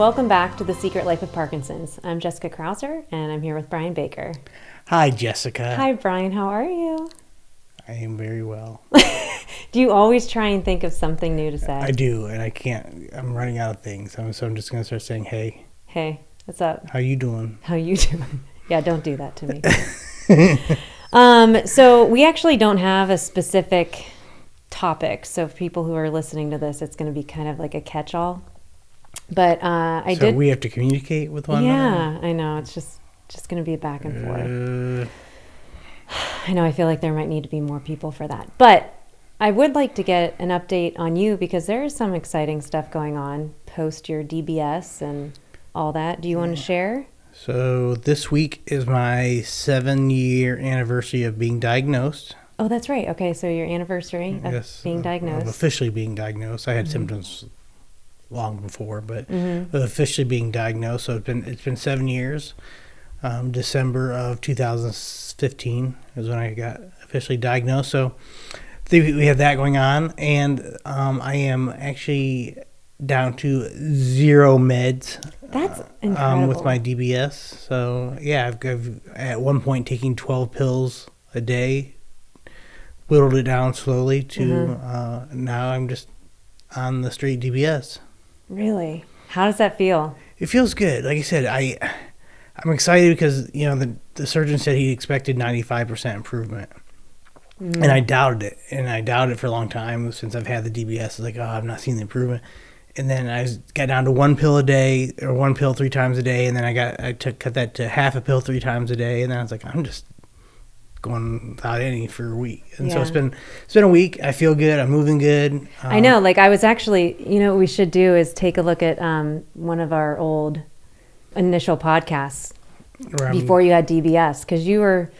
Welcome back to The Secret Life of Parkinson's. I'm Jessica Krauser, and I'm here with Brian Baker. Hi, Jessica. Hi, Brian. How are you? I am very well. Do you always try and think of something new to say? I do, and I can't. I'm running out of things, so I'm just going to start saying, hey. Hey, what's up? How you doing? How you doing? Yeah, don't do that to me. So we actually don't have a specific topic. So for people who are listening to this, it's going to be kind of like a catch-all. But So we have to communicate with one another? Yeah, I know. It's just going to be a back and forth. I know. I feel like there might need to be more people for that. But I would like to get an update on you because there is some exciting stuff going on post your DBS and all that. Do you want to share? So this week is my 7-year anniversary of being diagnosed. Oh, that's right. Okay, so your anniversary of being diagnosed. Of officially being diagnosed. I had symptoms long before, but officially being diagnosed. So it's been 7 years. December of 2015 is when I got officially diagnosed. So we have that going on, and I am actually down to 0 meds. That's incredible. With my DBS. So yeah, I've at one point taking 12 pills a day, whittled it down slowly to now I'm just on the straight DBS. Really? How does that feel? It feels good. Like I said, I'm excited because the surgeon said he expected 95% improvement, and I doubted it. And I doubted it for a long time since I've had the DBS. It's like, I've not seen the improvement. And then I got down to 1 pill a day, or 1 pill 3 times a day, and then I cut that to half a pill 3 times a day, and then I was like, I'm just going without any for a week. And so it's been a week. I feel good. I'm moving good. I know. Like I was actually, what we should do is take a look at one of our old initial podcasts before you had DBS, because you were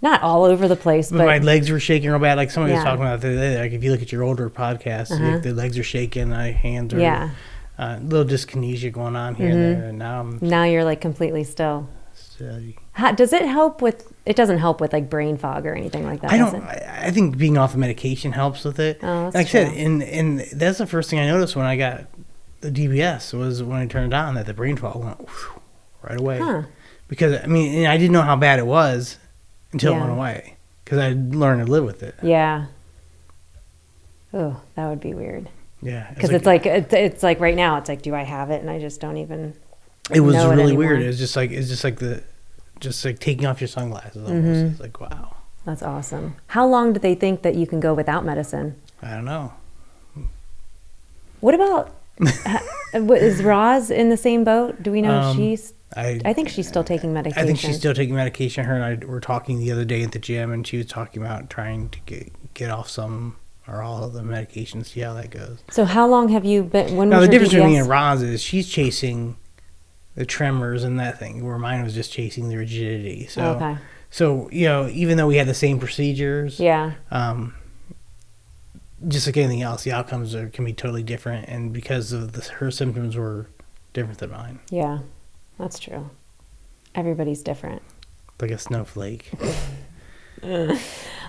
not all over the place, but my legs were shaking real bad. Like somebody was talking about the other day. Like if you look at your older podcasts, the legs are shaking, my hands are a little dyskinesia going on here and there. And now you're like completely still. Steady. Does it help with? It doesn't help with like brain fog or anything like that. I think being off of medication helps with it. Oh, that's like true. I said, and that's the first thing I noticed when I got the DBS was when I turned it on that the brain fog went right away. Huh. Because I didn't know how bad it was until it went away, because I learned to live with it. Yeah. Oh, that would be weird. Yeah. Because it's like right now, it's like, do I have it? And I just don't even. It was know really it weird. It's just like taking off your sunglasses almost. It's like, wow. That's awesome. How long do they think that you can go without medicine? I don't know. What about is Roz in the same boat? Do we know if she's? I think she's still taking medication. I think she's still taking medication. Her and I were talking the other day at the gym, and she was talking about trying to get off some or all of the medication, see how that goes. So how long have you been? Now the difference between me and Roz is she's chasing the tremors and that thing, where mine was just chasing the rigidity. So, so even though we had the same procedures, just like anything else, the outcomes can be totally different, and because of her symptoms were different than mine. Yeah, that's true. Everybody's different. Like a snowflake.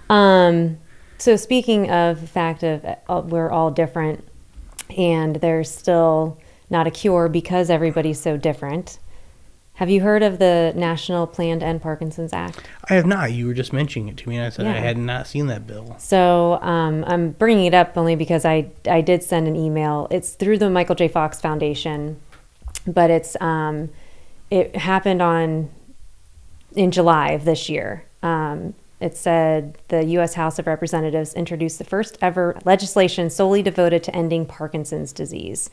So speaking of the fact of we're all different, and there's still not a cure because everybody's so different. Have you heard of the National Plan to End Parkinson's Act? I have not. You were just mentioning it to me, and I said I had not seen that bill. So I'm bringing it up only because I did send an email. It's through the Michael J. Fox Foundation, but it happened in July of this year. It said the U.S. House of Representatives introduced the first ever legislation solely devoted to ending Parkinson's disease.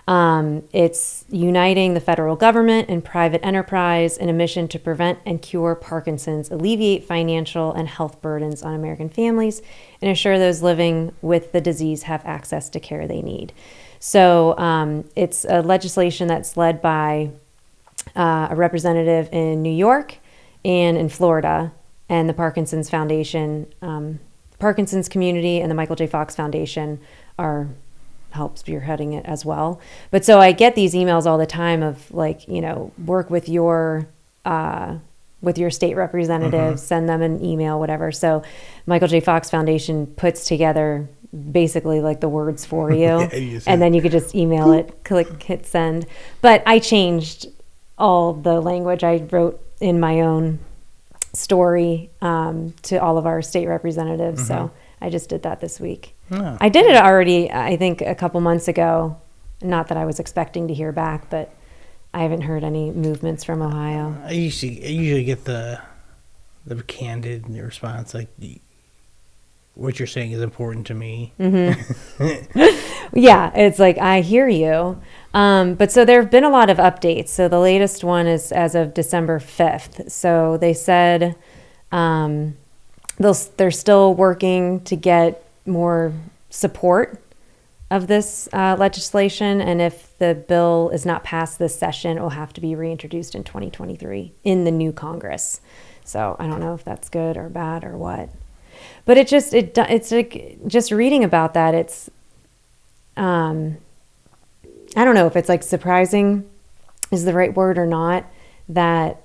It's uniting the federal government and private enterprise in a mission to prevent and cure Parkinson's, alleviate financial and health burdens on American families, and ensure those living with the disease have access to care they need. So it's a legislation that's led by a representative in New York and in Florida, and the Parkinson's Foundation, Parkinson's community, and the Michael J. Fox Foundation help spearheading it as well. But so I get these emails all the time of like, work with your state representatives, send them an email, whatever. So Michael J. Fox Foundation puts together basically like the words for you. Yeah, and then you could just email it, hit send. But I changed all the language. I wrote in my own story to all of our state representatives. So I just did that this week. Oh. I did it already, I think, a couple months ago. Not that I was expecting to hear back, but I haven't heard any movements from Ohio. I usually get the candid response, like, what you're saying is important to me. Yeah, it's like, I hear you. But so there have been a lot of updates. So the latest one is as of December 5th. So they said they're still working to get more support of this legislation. And if the bill is not passed this session, it will have to be reintroduced in 2023 in the new Congress. So I don't know if that's good or bad or what. But it's like, just reading about that, it's, I don't know if it's like surprising is the right word or not, that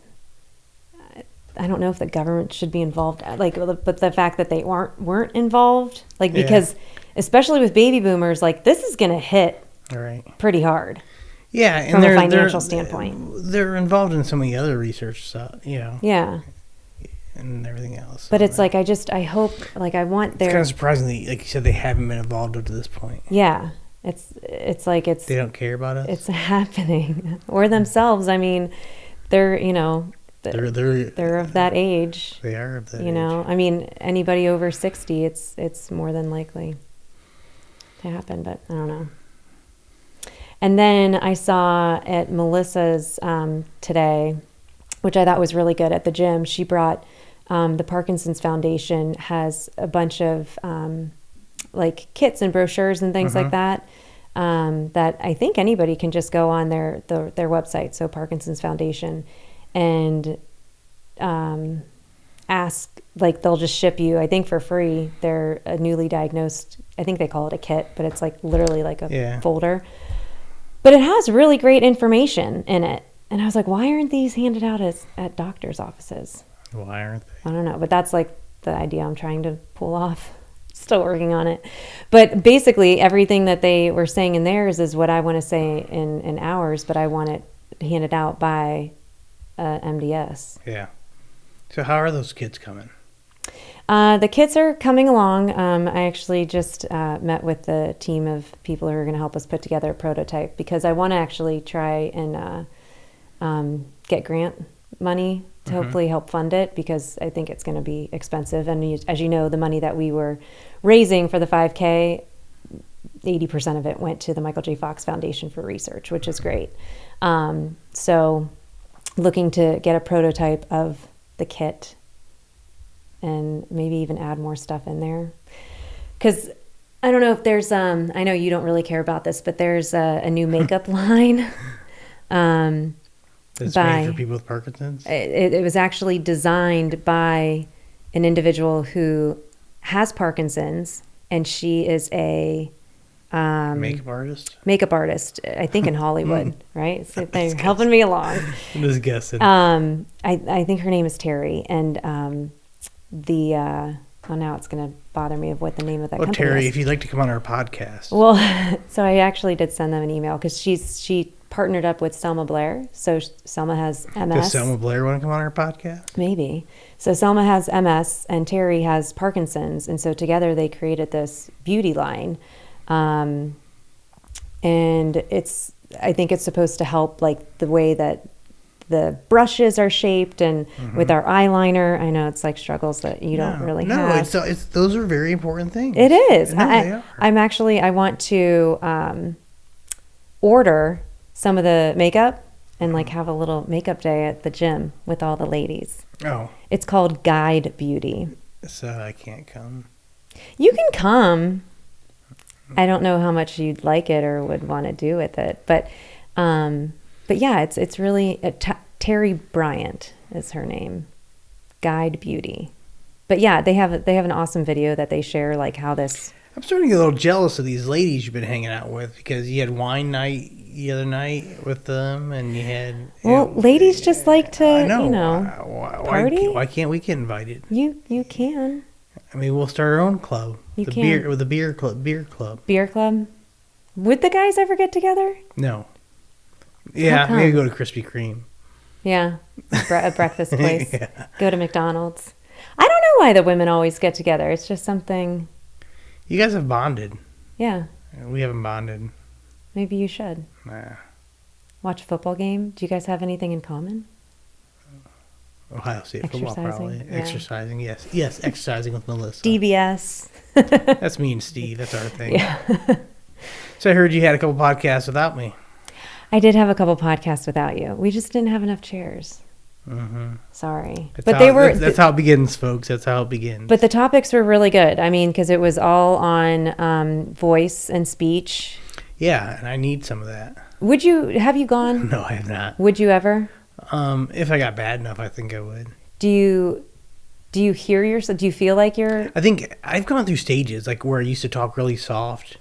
I don't know if the government should be involved, like, but the fact that they weren't involved, like, because especially with baby boomers, like, this is going to hit pretty hard. Yeah. And from a financial standpoint. They're involved in some of the other research stuff, Yeah. And everything else. But it's like, I hope, like, I want their... It's kind of surprising that, like you said, they haven't been involved up to this point. Yeah. It's like it's... They don't care about us? It's happening. Or themselves. I mean, they're, they're of that age. They are of that age. I mean, anybody over 60, it's more than likely to happen, but I don't know. And then I saw at Melissa's today, which I thought was really good at the gym, she brought... the Parkinsons Foundation has a bunch of like kits and brochures and things like that, that I think anybody can just go on their website, so Parkinsons Foundation, and ask, like, they'll just ship you, I think for free, they're a newly diagnosed, I think they call it a kit, but it's like literally like a folder. But it has really great information in it. And I was like, why aren't these handed out at doctors' offices? Why aren't they? I don't know, but that's like the idea I'm trying to pull off. Still working on it. But basically everything that they were saying in theirs is what I want to say in ours, but I want it handed out by MDS. Yeah. So how are those kids coming? The kits are coming along. I actually just met with the team of people who are going to help us put together a prototype, because I want to actually try and get grant money to hopefully help fund it, because I think it's going to be expensive. And as you know, the money that we were raising for the 5K, 80% of it went to the Michael J. Fox Foundation for research, which is great. So looking to get a prototype of the kit and maybe even add more stuff in there. Because I don't know if there's, I know you don't really care about this, but there's a new makeup line. It's made for people with Parkinson's? It was actually designed by an individual who has Parkinson's, and she is a makeup artist? Makeup artist, I think in Hollywood, right? So they're helping me along. I'm just guessing. I think her name is Terry, and now it's going to bother me of what the name of that company Terry, is. if you'd like to come on our podcast. Well, so I actually did send them an email, because she partnered up with Selma Blair. So Selma has MS. Does Selma Blair want to come on our podcast? Maybe. So Selma has MS and Terry has Parkinson's. And so together they created this beauty line. And I think it's supposed to help, like, the way that the brushes are shaped, and with our eyeliner. I know it's like struggles that you don't really have. No, it's those are very important things. It is. No, they are. I want to order some of the makeup and like have a little makeup day at the gym with all the ladies. Oh. It's called Guide Beauty. So I can't come. You can come. I don't know how much you'd like it or would want to do with it, but yeah, it's really Terry Bryant is her name. Guide Beauty. But yeah, they have an awesome video that they share, like how this. I'm starting to get a little jealous of these ladies you've been hanging out with, because you had wine night the other night with them, and you had. Ladies just like to, I know. party. Why can't we get invited? You can. I mean, we'll start our own club. You the can. beer club. Beer club? Would the guys ever get together? No. Yeah, come? maybe go to Krispy Kreme. Yeah, a breakfast place. Yeah. Go to McDonald's. I don't know why the women always get together. It's just something. You guys have bonded. Yeah, We haven't bonded. maybe you should. Nah. Watch a football game. Do you guys have anything in common? Ohio State football, Exercising, probably. yeah. Exercising, yes. Yes, exercising with Melissa. DBS. That's me and Steve. That's our thing. Yeah. So I heard you had a couple podcasts without me. I did have a couple podcasts without you. We just didn't have enough chairs. Mm-hmm. Sorry. That's how it begins, folks. That's how it begins. But the topics were really good. I mean, because it was all on voice and speech. Yeah, and I need some of that. Have you gone? No, I have not. Would you ever? If I got bad enough, I think I would. Do you hear yourself? Do you feel like you're? I think I've gone through stages, like where I used to talk really soft,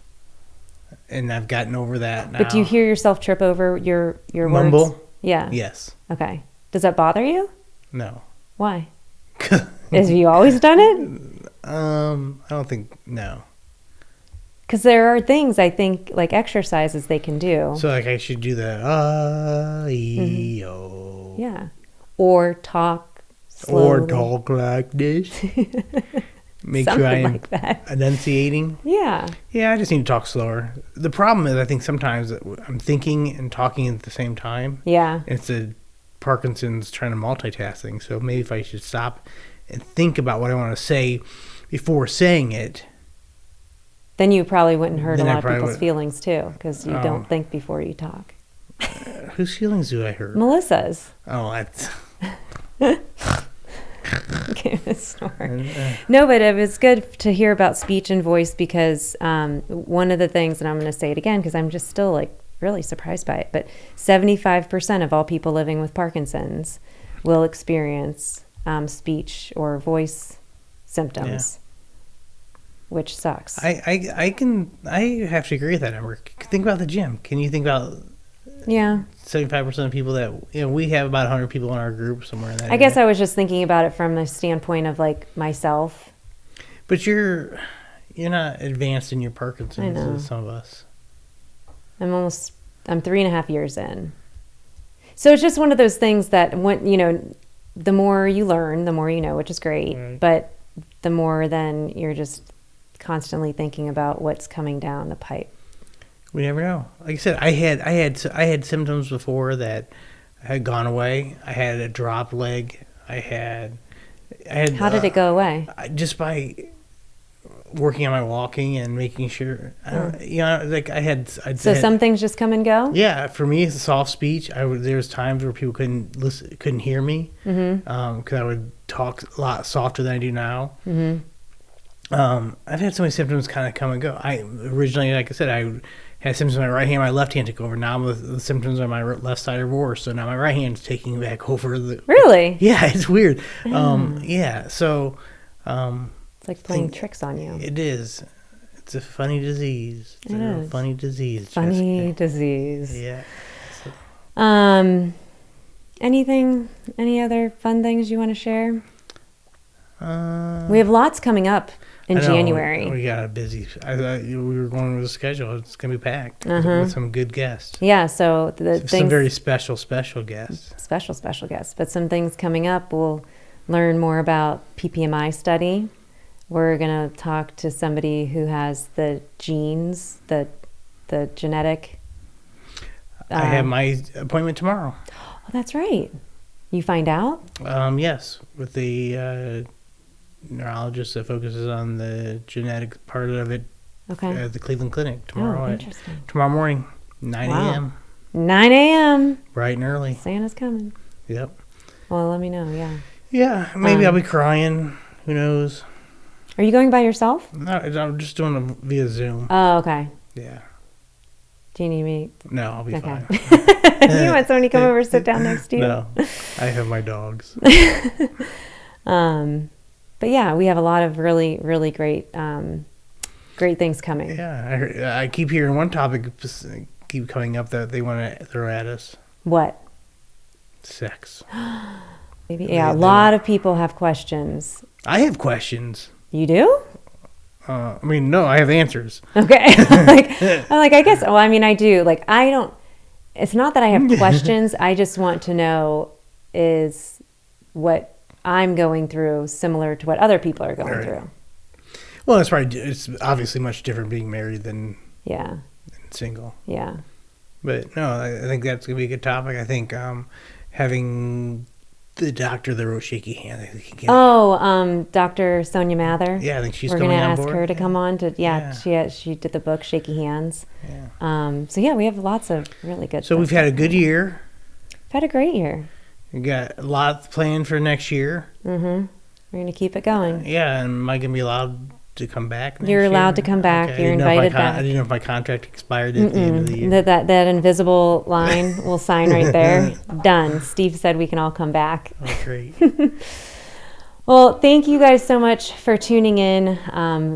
and I've gotten over that now. But do you hear yourself trip over your Mumble? words? Yeah. Yes. Okay. Does that bother you? No. Why? Have you always done it? I don't think, no. Because there are things I think, like exercises they can do. So like I should do the E-O. Yeah. Or talk slowly. Or talk like this. Make Something sure I am like that. enunciating. Yeah. Yeah, I just need to talk slower. The problem is I think sometimes I'm thinking and talking at the same time. Yeah. It's a Parkinson's trying to multitasking. So maybe if I should stop and think about what I want to say before saying it. Then you probably wouldn't hurt a Then I lot of probably people's would. feelings too, because you Oh. don't think before you talk. Whose feelings do I hurt? Melissa's. Oh, that's... Okay, No, but it was good to hear about speech and voice because one of the things, and I'm going to say it again because I'm just still like really surprised by it, but 75% of all people living with Parkinson's will experience speech or voice symptoms, which sucks. I have to agree with that number. Think about the gym. Can you think about Yeah. 75% of people that, we have about 100 people in our group somewhere in that I guess area. I was just thinking about it from the standpoint of like myself. But you're not advanced in your Parkinson's I know. as some of us. I'm 3.5 years in. So it's just one of those things that the more you learn, the more you know, which is great. Right. But the more then you're just constantly thinking about what's coming down the pipe. We never know. Like I said, I had symptoms before that had gone away. I had a dropped leg. I had. How did it go away? Just by working on my walking and making sure. So some things just come and go? Yeah, for me, it's a soft speech. There's times where people couldn't hear me because I would talk a lot softer than I do now. Mm-hmm. I've had so many symptoms kind of come and go. I originally, like I said, I had symptoms on my right hand, my left hand took over. Now the symptoms on my left side are worse, so now my right hand's taking back over. Really? Yeah, it's weird. Yeah, so it's like playing tricks on you. it is. It's a funny disease. It's It a is. funny disease. Funny Jessica. disease. Yeah. Any other fun things you want to share? We have lots coming up in I know, January. We got a busy. I thought we were going with a schedule. It's gonna be packed with some good guests. Yeah, so Some very special guests. special guests, but some things coming up. We'll learn more about PPMI study. We're going to talk to somebody who has the genes, the genetic. I have my appointment tomorrow. Oh, that's right. You find out? Yes, with the neurologist that focuses on the genetic part of it Okay. at the Cleveland Clinic tomorrow. Interesting. Tomorrow morning, 9 Wow. a.m. 9 a.m. Bright and early. Santa's coming. Yep. Well, let me know, yeah. Yeah, maybe I'll be crying. Who knows? Are you going by yourself? No, I'm just doing it via Zoom. Oh, okay. Yeah. Do you need me? No, I'll be Okay. fine. You want somebody to come over and sit down next to you? No, I have my dogs. But yeah, we have a lot of really, really great things coming. Yeah, I keep hearing one topic keep coming up that they want to throw at us. What? Sex. Maybe. Yeah, a lot of people have questions. I have questions. You do? I mean, no, I have answers. Okay. I guess, well, I mean, I do. Like, I don't, it's not that I have questions. I just want to know, is what I'm going through similar to what other people are going through? Well, it's obviously much different being married than single. Yeah. But no, I think that's going to be a good topic. I think having the doctor that wrote Shaky Hand. I think he can Dr. Sonia Mather. Yeah, I think she's We're coming gonna on ask board. her to come on to. She did the book Shaky Hands. Yeah. So yeah, we have lots of really good. So we've had a good year. We've had a great year. We got a lot planned for next year. Mm-hmm. We're gonna keep it going. Yeah, and am I gonna be allowed to come back next You're year? allowed to come back. Okay. You're invited back. I didn't know if my contract expired at the end of the year. That invisible line we'll sign right there. Done. Steve said we can all come back. Oh, great. Well, thank you guys so much for tuning in.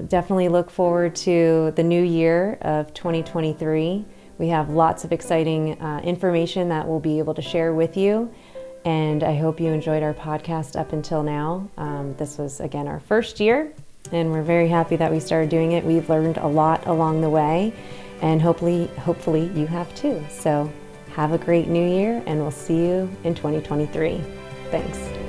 Definitely look forward to the new year of 2023. We have lots of exciting information that we'll be able to share with you. And I hope you enjoyed our podcast up until now. This was, again, our first year, and we're very happy that we started doing it. We've learned a lot along the way, and hopefully you have too. So have a great new year, and we'll see you in 2023. Thanks.